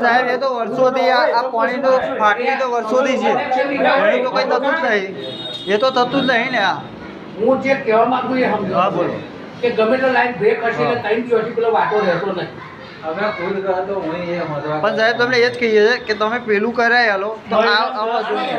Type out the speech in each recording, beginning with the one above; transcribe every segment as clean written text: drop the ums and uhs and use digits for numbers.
સાહેબ એ તો વર્ષોથી આ પાણી તો ફાટલી તો વર્ષોથી છે, એનું તો કઈ થતું જ નહીં, એ તો થતું જ નહીં ને. આ હું જે કહેવા માંગુ એ સમજો. હા બોલો. કે ગમે તો લાઈન બ્રેક હશે ને 3 દિવસથી પેલો વાટો રહેતો નહીં. પણ સાહેબ તમને એ જ કહીએ છે કે તમે પેલું કરાય હાલો તો આવા જોઈએ.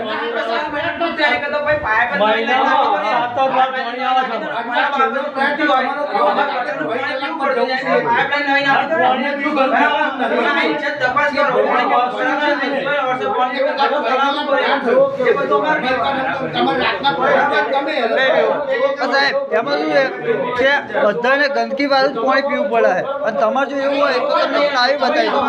સાહેબ એમાં શું છે કે બધાને ગંદકી વાળું જ પાણી પીવું પડે છે, અને તમારે જો એવું હોય તો તમને લાવી બતાવી દો.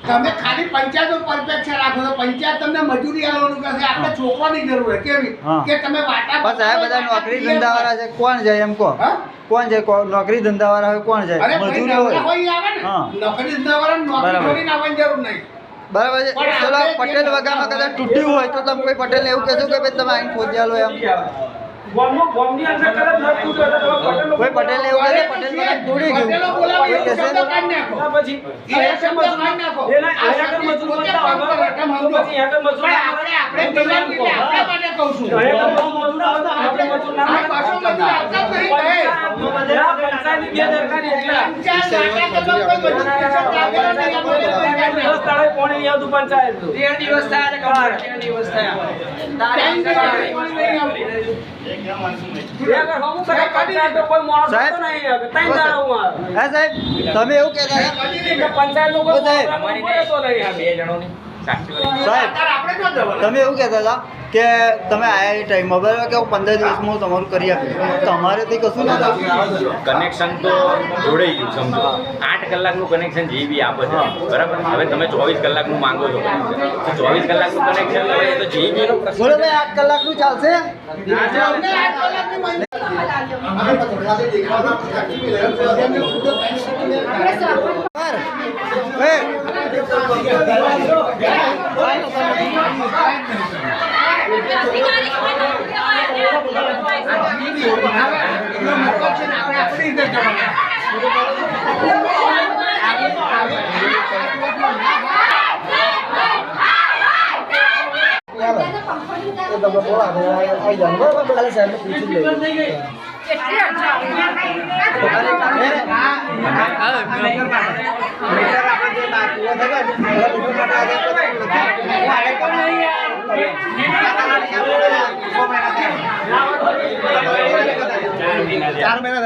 તમે ખાલી પંચાયત પરફેક્ટ રાખો તો પંચાયત તમને મજૂરી આલવાનું કહેશે. આપણે છોકરાની જરૂર હોય કેવી કે તમે વાટા બસ સાહેબ બધા નોકરી ધંધા વાળા છે, કોણ જાય એમ કહો? કોણ જાય? નોકરી ધંધા વાળા હોય કોણ જાય? મજૂરી હોય. નોકરી ધંધા વાળા નોકરી છોડીને આવવાની જરૂર નહીં. બરાબર છે. ચલો પટેલ વગામાં કદાચ તૂટ્યું હોય તો તમે કોઈ પટેલને એવું કહેશો કે ભાઈ તમે આઈને ખોદી આલો એમ? કોઈ પટેલ એવું કહે પટેલ વગા તોડી ગયું કોઈ કહેશે? તમે એવું કહેતા તમે એવું કહેતા હતા કે તમે આયા એ ટાઈમમાં બરાબર કે 15 દિવસમાં હું તમારું કરી આપ્યું, તમારે તે કશું ના થયું. કનેક્શન તો જોડાઈ ગયું સમજો. 8 કલાકનું કનેક્શન જે બી આપે છે બરાબર. હવે તમે 24 કલાકનું માંગો છો કનેક્શન, તો 24 કલાકનું કનેક્શન હોય તો જે બી બોલો ભાઈ 8 કલાકનું ચાલશે?